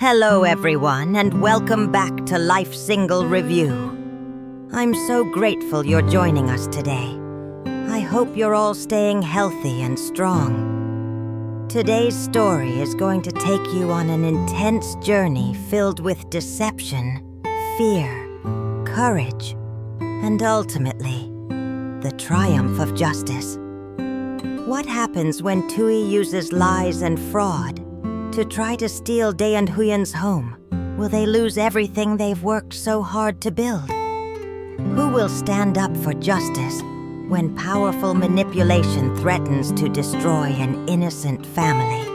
Hello everyone, and welcome back to Life Single Review. I'm so grateful you're joining us today. I hope you're all staying healthy and strong. Today's story is going to take you on an intense journey filled with deception, fear, courage, and ultimately, the triumph of justice. What happens when Thuy uses lies and fraud to try to steal Ly Tu Huyen's home? Will they lose everything they've worked so hard to build? Who will stand up for justice when powerful manipulation threatens to destroy an innocent family?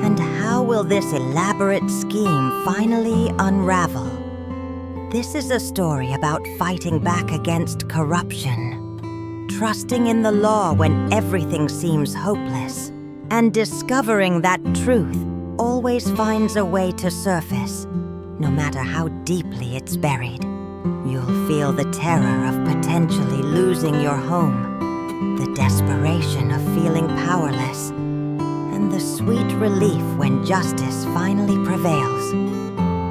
And how will this elaborate scheme finally unravel? This is a story about fighting back against corruption, trusting in the law when everything seems hopeless, and discovering that truth always finds a way to surface, no matter how deeply it's buried. You'll feel the terror of potentially losing your home, the desperation of feeling powerless, and the sweet relief when justice finally prevails.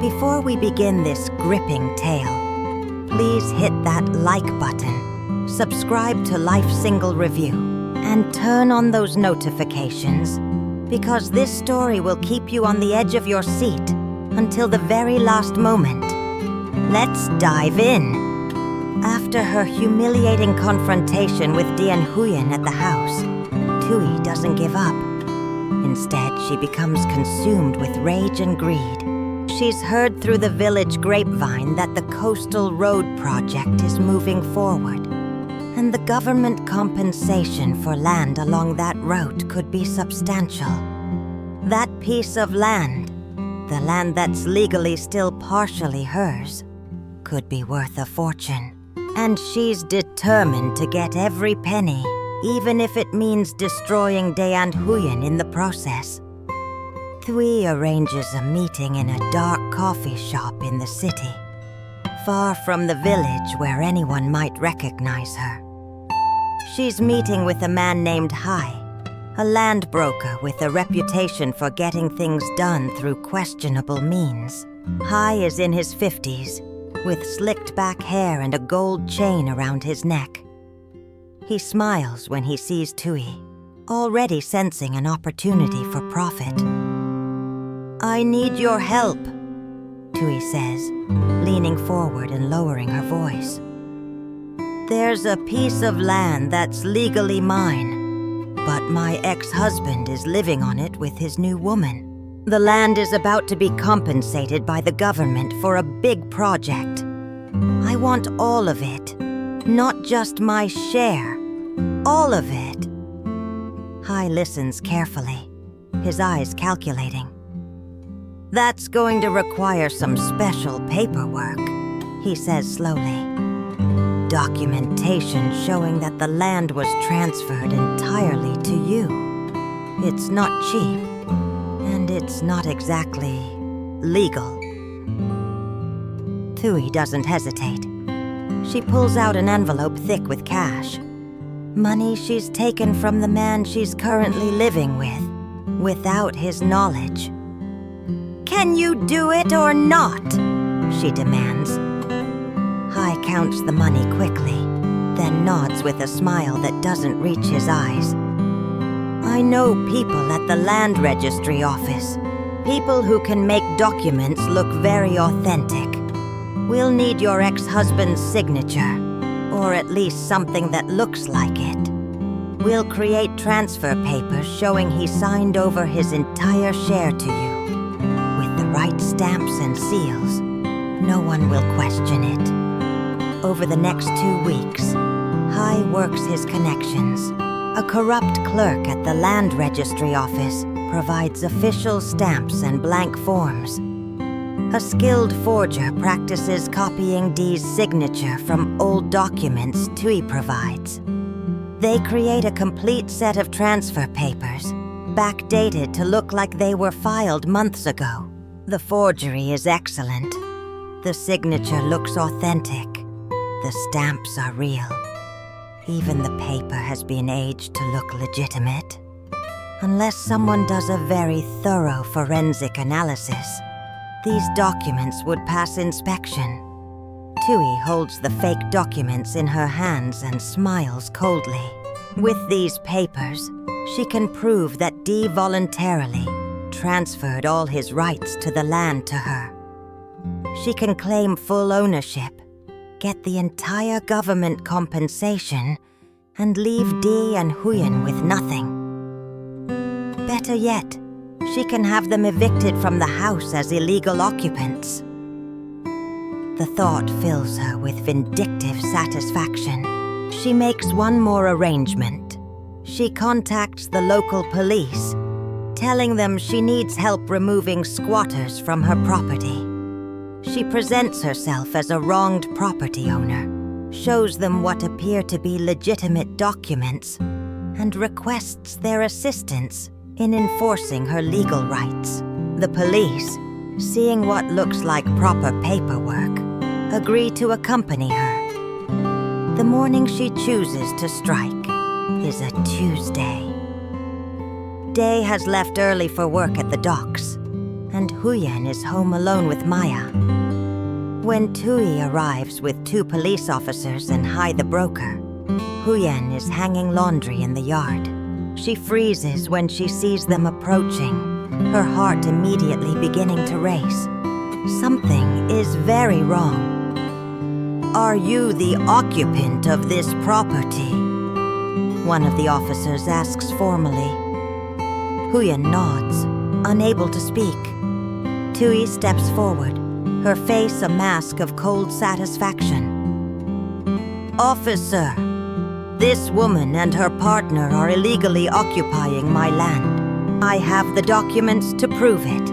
Before we begin this gripping tale, please hit that like button, subscribe to Life Single Review, and turn on those notifications, because this story will keep you on the edge of your seat until the very last moment. Let's dive in. After her humiliating confrontation with Ly Tu Huyen at the house, Thuy doesn't give up. Instead, she becomes consumed with rage and greed. She's heard through the village grapevine that the coastal road project is moving forward, and the government compensation for land along that route could be substantial. That piece of land, the land that's legally still partially hers, could be worth a fortune. And she's determined to get every penny, even if it means destroying Ly Tu Huyen in the process. Thuy arranges a meeting in a dark coffee shop in the city, far from the village where anyone might recognize her. She's meeting with a man named Thuy, a land broker with a reputation for getting things done through questionable means. Thuy is in his 50s, with slicked back hair and a gold chain around his neck. He smiles when he sees Thuy, already sensing an opportunity for profit. "I need your help," Thuy says, leaning forward and lowering her voice. "There's a piece of land that's legally mine, but my ex-husband is living on it with his new woman. The land is about to be compensated by the government for a big project. I want all of it, not just my share, all of it." Thuy listens carefully, his eyes calculating. "That's going to require some special paperwork," he says slowly. "Documentation showing that the land was transferred entirely to you. It's not cheap, and it's not exactly legal." Thuy doesn't hesitate. She pulls out an envelope thick with cash. Money she's taken from the man she's currently living with, without his knowledge. "Can you do it or not?" she demands. Thuy counts the money quickly, then nods with a smile that doesn't reach his eyes. "I know people at the land registry office, people who can make documents look very authentic. We'll need your ex-husband's signature, or at least something that looks like it. We'll create transfer papers showing he signed over his entire share to you. With the right stamps and seals, no one will question it." Over the next 2 weeks, Thuy works his connections. A corrupt clerk at the land registry office provides official stamps and blank forms. A skilled forger practices copying Dee's signature from old documents Thuy provides. They create a complete set of transfer papers, backdated to look like they were filed months ago. The forgery is excellent. The signature looks authentic. The stamps are real. Even the paper has been aged to look legitimate. Unless someone does a very thorough forensic analysis, These documents would pass inspection. Thuy holds the fake documents in her hands and smiles coldly. With these papers, she can prove that Dee voluntarily transferred all his rights to the land to her. She can claim full ownership, get the entire government compensation, and leave Dee and Huyen with nothing. Better yet, she can have them evicted from the house as illegal occupants. The thought fills her with vindictive satisfaction. She makes one more arrangement. She contacts the local police, telling them she needs help removing squatters from her property. She presents herself as a wronged property owner, shows them what appear to be legitimate documents, and requests their assistance in enforcing her legal rights. The police, seeing what looks like proper paperwork, agree to accompany her. The morning she chooses to strike is a Tuesday. Day has left early for work at the docks, and Huyen is home alone with Maya. When Thuy arrives with 2 police officers and Hai the broker, Huyen is hanging laundry in the yard. She freezes when she sees them approaching, her heart immediately beginning to race. Something is very wrong. "Are you the occupant of this property?" one of the officers asks formally. Huyen nods, unable to speak. Thuy steps forward, her face a mask of cold satisfaction. "Officer, this woman and her partner are illegally occupying my land. I have the documents to prove it.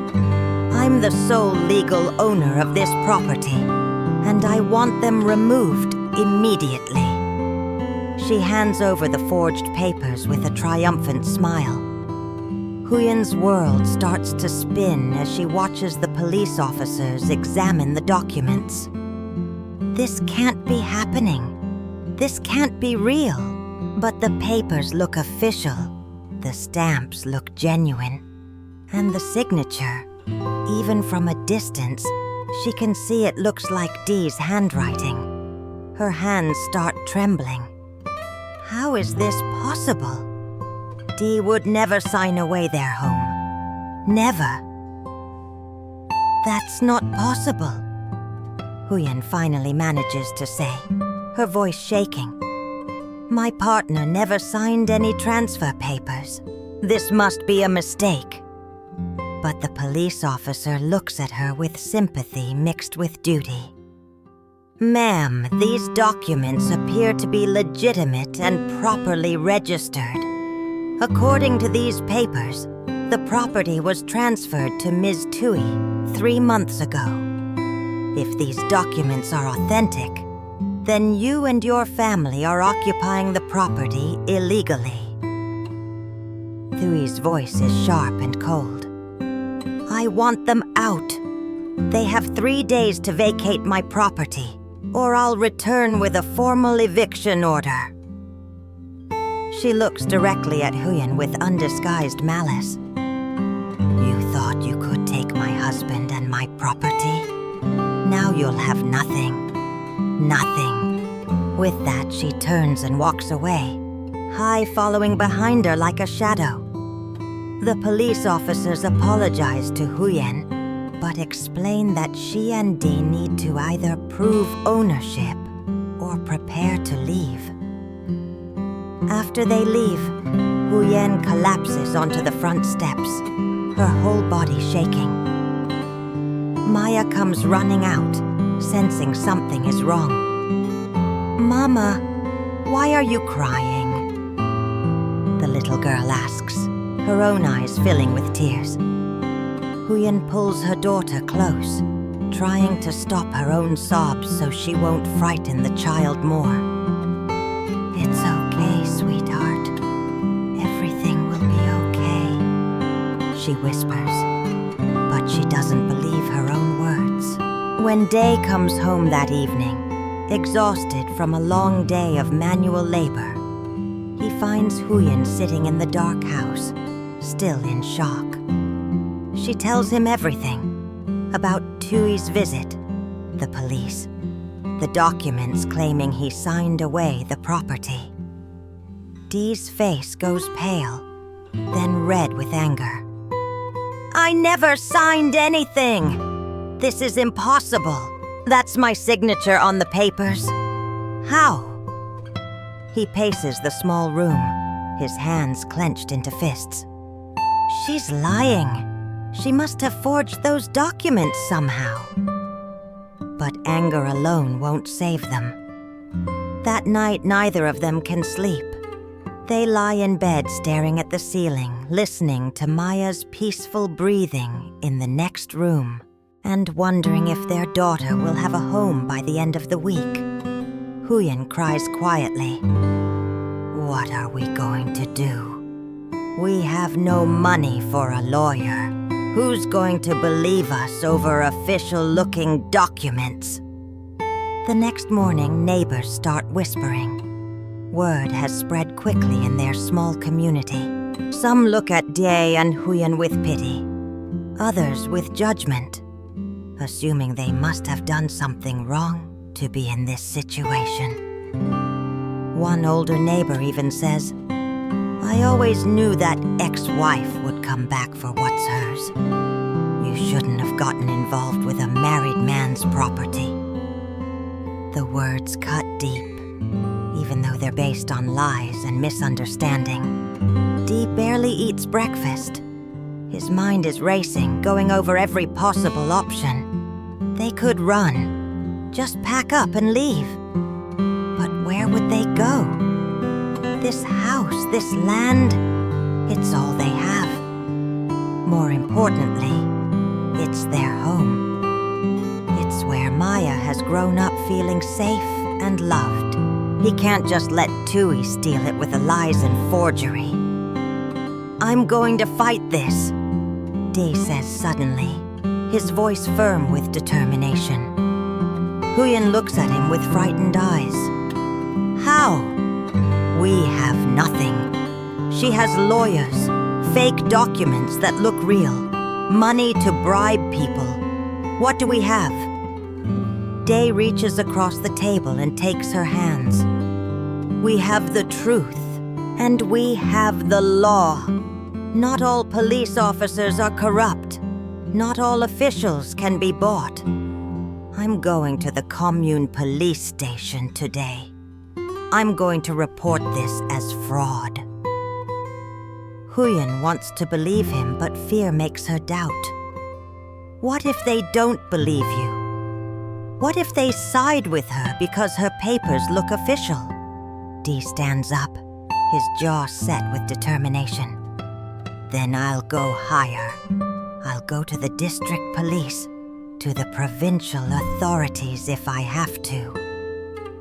I'm the sole legal owner of this property, and I want them removed immediately." She hands over the forged papers with a triumphant smile. Huyen's world starts to spin as she watches the police officers examine the documents. This can't be happening. This can't be real. But the papers look official. The stamps look genuine. And the signature, even from a distance, she can see it looks like Dee's handwriting. Her hands start trembling. How is this possible? Dee would never sign away their home. Never. That's not possible, Huyen finally manages to say, her voice shaking. My partner never signed any transfer papers. This must be a mistake. But the police officer looks at her with sympathy mixed with duty. Ma'am, these documents appear to be legitimate and properly registered. According to these papers, the property was transferred to Ms. Thuy 3 months ago. If these documents are authentic, then you and your family are occupying the property illegally. Thuy's voice is sharp and cold. I want them out. They have 3 days to vacate my property, or I'll return with a formal eviction order. She looks directly at Huyen with undisguised malice. You thought you could take my husband and my property? Now you'll have nothing. Nothing. With that, she turns and walks away, Hai following behind her like a shadow. The police officers apologize to Huyen, but explain that she and Dee need to either prove ownership or prepare to leave. After they leave, Huyen collapses onto the front steps, her whole body shaking. Maya comes running out, sensing something is wrong. Mama, why are you crying? The little girl asks, her own eyes filling with tears. Huyen pulls her daughter close, trying to stop her own sobs so she won't frighten the child more. It's okay, sweetheart. Everything will be okay, she whispers, but she doesn't believe her own words. When Day comes home that evening, exhausted from a long day of manual labor, he finds Huyen sitting in the dark house, still in shock. She tells him everything about Thuy's visit, the police, the documents claiming he signed away the property. Dee's face goes pale, then red with anger. I never signed anything! This is impossible. That's my signature on the papers. How? He paces the small room, his hands clenched into fists. She's lying. She must have forged those documents somehow. But anger alone won't save them. That night, neither of them can sleep. They lie in bed staring at the ceiling, listening to Maya's peaceful breathing in the next room, and wondering if their daughter will have a home by the end of the week. Huyen cries quietly. What are we going to do? We have no money for a lawyer. Who's going to believe us over official-looking documents? The next morning, neighbors start whispering. Word has spread quickly in their small community. Some look at Thuy and Huyen with pity, others with judgment, assuming they must have done something wrong to be in this situation. One older neighbor even says, I always knew that ex-wife would come back for what's hers. You shouldn't have gotten involved with a married man's property. The words cut deep, even though they're based on lies and misunderstanding. Dee barely eats breakfast. His mind is racing, going over every possible option. They could run, just pack up and leave. But where would they go? This house, this land, it's all they have. More importantly, it's their home. It's where Maya has grown up feeling safe and loved. He can't just let Thuy steal it with the lies and forgery. I'm going to fight this, Dee says suddenly, his voice firm with determination. Huyen looks at him with frightened eyes. How? We have nothing. She has lawyers, fake documents that look real, money to bribe people. What do we have? Day reaches across the table and takes her hands. We have the truth, and we have the law. Not all police officers are corrupt. Not all officials can be bought. I'm going to the commune police station today. I'm going to report this as fraud. Huyen wants to believe him, but fear makes her doubt. What if they don't believe you? What if they side with her because her papers look official? Dee stands up, his jaw set with determination. Then I'll go higher. I'll go to the district police, to the provincial authorities if I have to.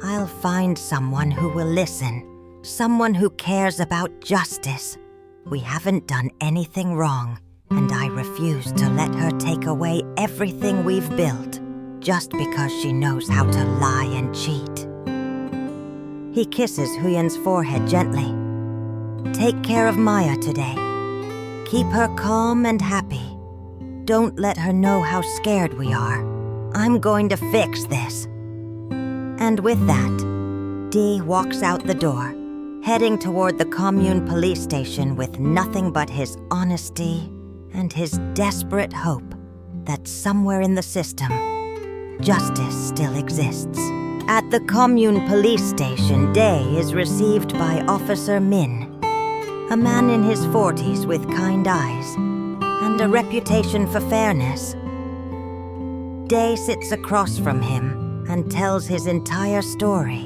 I'll find someone who will listen, someone who cares about justice. We haven't done anything wrong, and I refuse to let her take away everything we've built just because she knows how to lie and cheat. He kisses Huyen's forehead gently. Take care of Maya today. Keep her calm and happy. Don't let her know how scared we are. I'm going to fix this. And with that, Dee walks out the door, heading toward the commune police station with nothing but his honesty and his desperate hope that somewhere in the system, justice still exists. At the commune police station, Day is received by Officer Min, a man in his 40s with kind eyes and a reputation for fairness. Day sits across from him and tells his entire story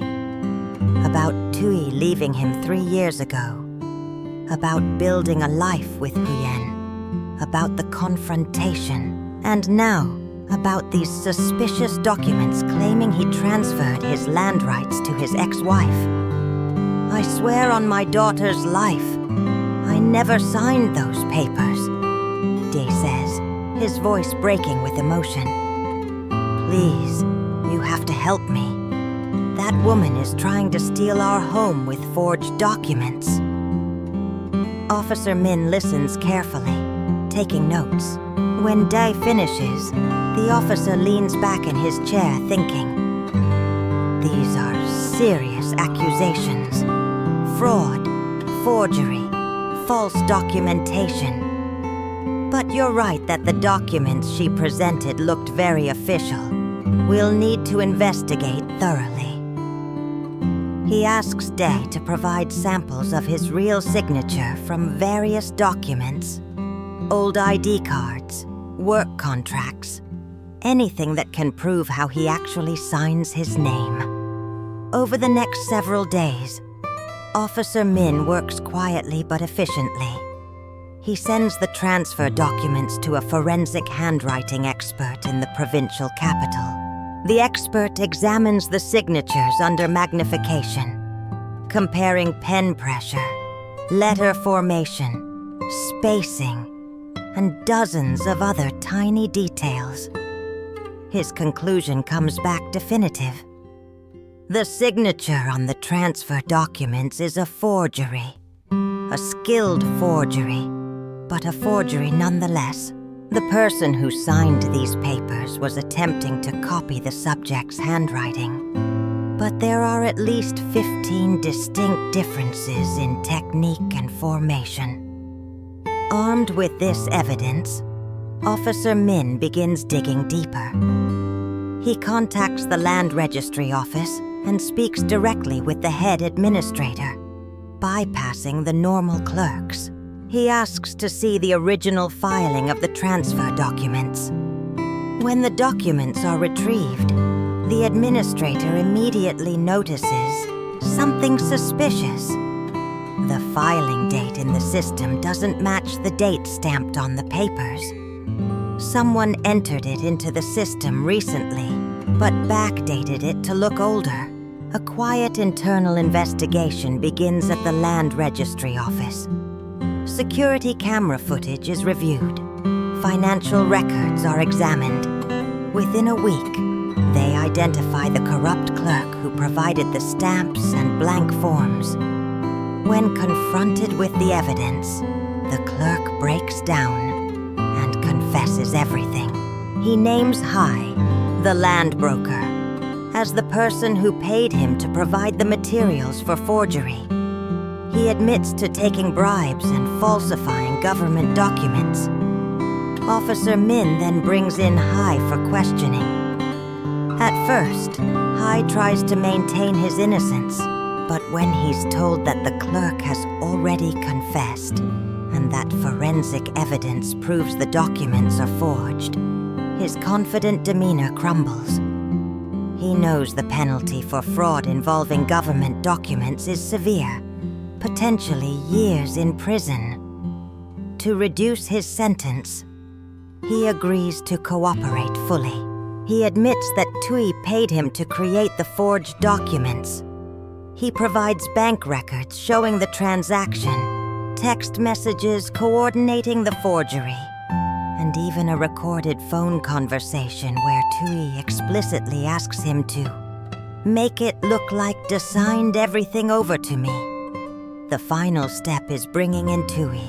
about Thuy leaving him 3 years ago, about building a life with Huyen, about the confrontation, and now about these suspicious documents claiming he transferred his land rights to his ex-wife. I swear on my daughter's life, I never signed those papers, Day says, his voice breaking with emotion. Please, you have to help me. That woman is trying to steal our home with forged documents. Officer Min listens carefully, taking notes. When Day finishes, The officer leans back in his chair thinking. These are serious accusations. Fraud, forgery, false documentation. But you're right that the documents she presented looked very official. We'll need to investigate thoroughly. He asks Day to provide samples of his real signature from various documents, old ID cards, work contracts, anything that can prove how he actually signs his name. Over the next several days, Officer Min works quietly but efficiently. He sends the transfer documents to a forensic handwriting expert in the provincial capital. The expert examines the signatures under magnification, comparing pen pressure, letter formation, spacing, and dozens of other tiny details. His conclusion comes back definitive. The signature on the transfer documents is a forgery, a skilled forgery, but a forgery nonetheless. The person who signed these papers was attempting to copy the subject's handwriting, but there are at least 15 distinct differences in technique and formation. Armed with this evidence, Officer Min begins digging deeper. He contacts the Land Registry Office and speaks directly with the head administrator, bypassing the normal clerks. He asks to see the original filing of the transfer documents. When the documents are retrieved, the administrator immediately notices something suspicious. The filing date in the system doesn't match the date stamped on the papers. Someone entered it into the system recently, but backdated it to look older. A quiet internal investigation begins at the Land Registry Office. Security camera footage is reviewed. Financial records are examined. Within a week, they identify the corrupt clerk who provided the stamps and blank forms. When confronted with the evidence, the clerk breaks down and confesses everything. He names Thuy, the land broker, as the person who paid him to provide the materials for forgery. He admits to taking bribes and falsifying government documents. Officer Min then brings in Thuy for questioning. At first, Thuy tries to maintain his innocence, but when he's told that the clerk has already confessed and that forensic evidence proves the documents are forged, his confident demeanor crumbles. He knows the penalty for fraud involving government documents is severe, potentially years in prison. To reduce his sentence, he agrees to cooperate fully. He admits that Thuy paid him to create the forged documents. He provides bank records showing the transaction, text messages coordinating the forgery, and even a recorded phone conversation where Thuy explicitly asks him to make it look like De signed everything over to me. The final step is bringing in Thuy.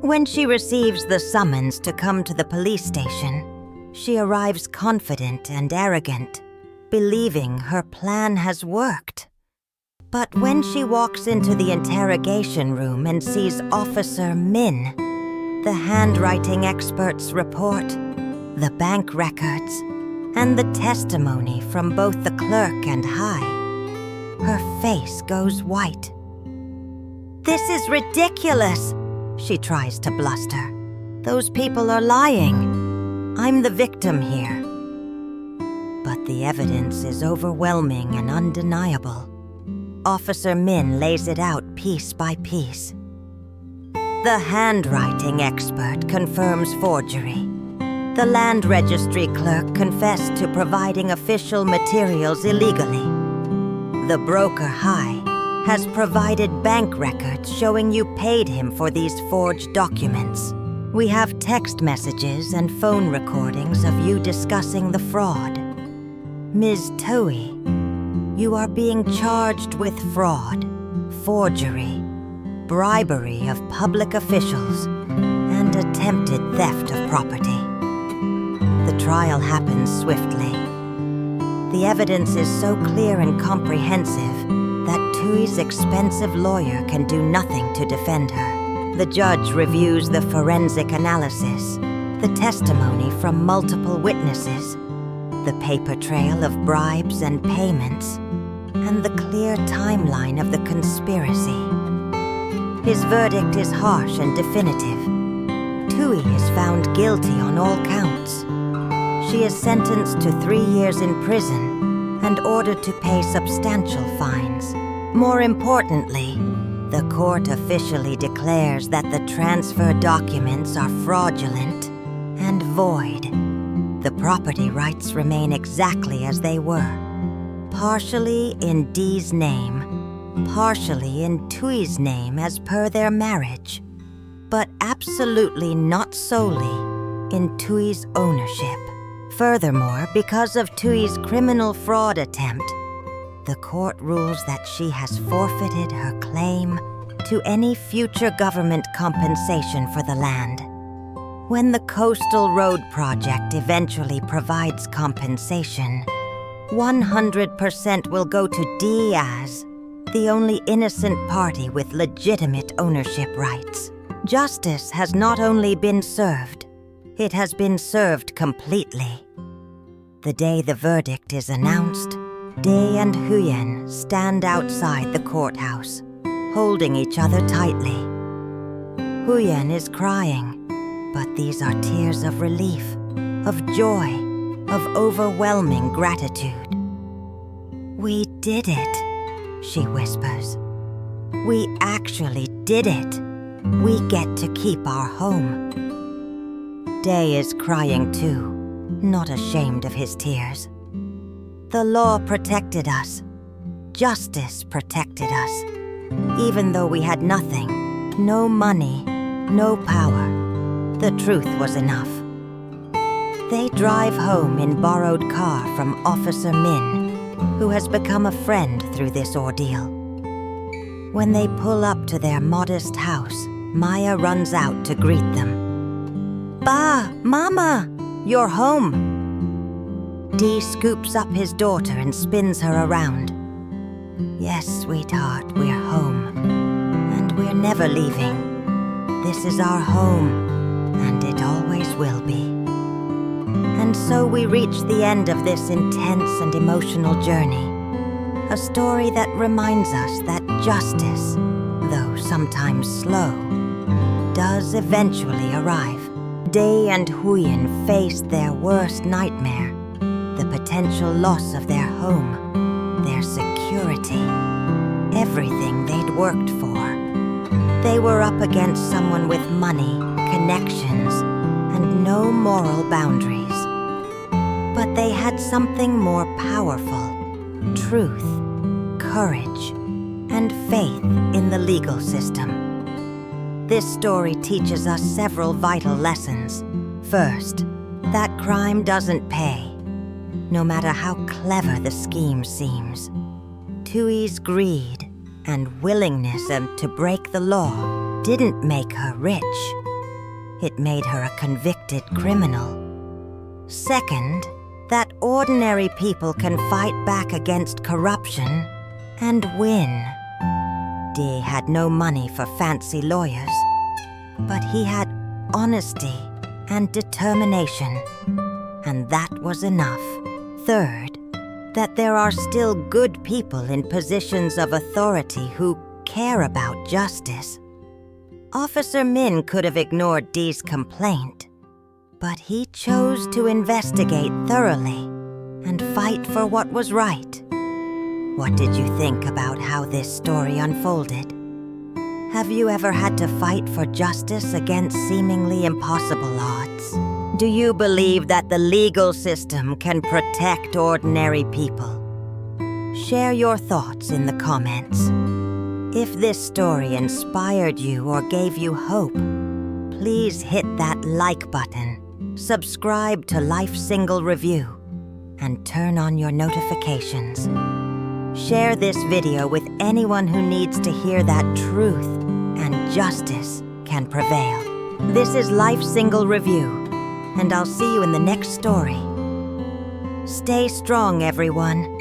When she receives the summons to come to the police station, she arrives confident and arrogant, believing her plan has worked. But when she walks into the interrogation room and sees Officer Min, the handwriting expert's report, the bank records, and the testimony from both the clerk and Thuy, her face goes white. "This is ridiculous," she tries to bluster. "Those people are lying. I'm the victim here." But the evidence is overwhelming and undeniable. Officer Min lays it out piece by piece. The handwriting expert confirms forgery. The land registry clerk confessed to providing official materials illegally. The broker Thuy has provided bank records showing you paid him for these forged documents. We have text messages and phone recordings of you discussing the fraud. Ms. Thuy, you are being charged with fraud, forgery, bribery of public officials, and attempted theft of property. The trial happens swiftly. The evidence is so clear and comprehensive that Thuy's expensive lawyer can do nothing to defend her. The judge reviews the forensic analysis, the testimony from multiple witnesses, the paper trail of bribes and payments, and the clear timeline of the conspiracy. His verdict is harsh and definitive. Thuy is found guilty on all counts. She is sentenced to 3 years in prison and ordered to pay substantial fines. More importantly, the court officially declares that the transfer documents are fraudulent and void. The property rights remain exactly as they were, partially in Dee's name, partially in Thuy's name as per their marriage, but absolutely not solely in Thuy's ownership. Furthermore, because of Thuy's criminal fraud attempt, the court rules that she has forfeited her claim to any future government compensation for the land. When the Coastal Road Project eventually provides compensation, 100% will go to Dee as the only innocent party with legitimate ownership rights. Justice has not only been served, it has been served completely. The day the verdict is announced, Dee and Huyen stand outside the courthouse, holding each other tightly. Huyen is crying, but these are tears of relief, of joy, of overwhelming gratitude. "We did it," she whispers. "We actually did it. We get to keep our home." Dee is crying too, not ashamed of his tears. The law protected us. Justice protected us. Even though we had nothing, no money, no power, the truth was enough. They drive home in borrowed car from Officer Min, who has become a friend through this ordeal. When they pull up to their modest house, Maya runs out to greet them. "Ba, Mama, you're home." Dee scoops up his daughter and spins her around. "Yes, sweetheart, we're home. And we're never leaving. This is our home, and it always will be." And so we reach the end of this intense and emotional journey. A story that reminds us that justice, though sometimes slow, does eventually arrive. Dee and Huyen faced their worst nightmare, the potential loss of their home, their security, everything they'd worked for. They were up against someone with money, connections, and no moral boundaries. But they had something more powerful: truth, courage, and faith in the legal system. This story teaches us several vital lessons. First, that crime doesn't pay, no matter how clever the scheme seems. Thuy's greed and willingness to break the law didn't make her rich. It made her a convicted criminal. Second, that ordinary people can fight back against corruption and win. Dee had no money for fancy lawyers, but he had honesty and determination, and that was enough. Third, that there are still good people in positions of authority who care about justice. Officer Min could have ignored Dee's complaint, but he chose to investigate thoroughly and fight for what was right. What did you think about how this story unfolded? Have you ever had to fight for justice against seemingly impossible odds? Do you believe that the legal system can protect ordinary people? Share your thoughts in the comments. If this story inspired you or gave you hope, please hit that like button, subscribe to Life Single Review, and turn on your notifications. Share this video with anyone who needs to hear that truth and justice can prevail. This is Life Single Review, and I'll see you in the next story. Stay strong, everyone.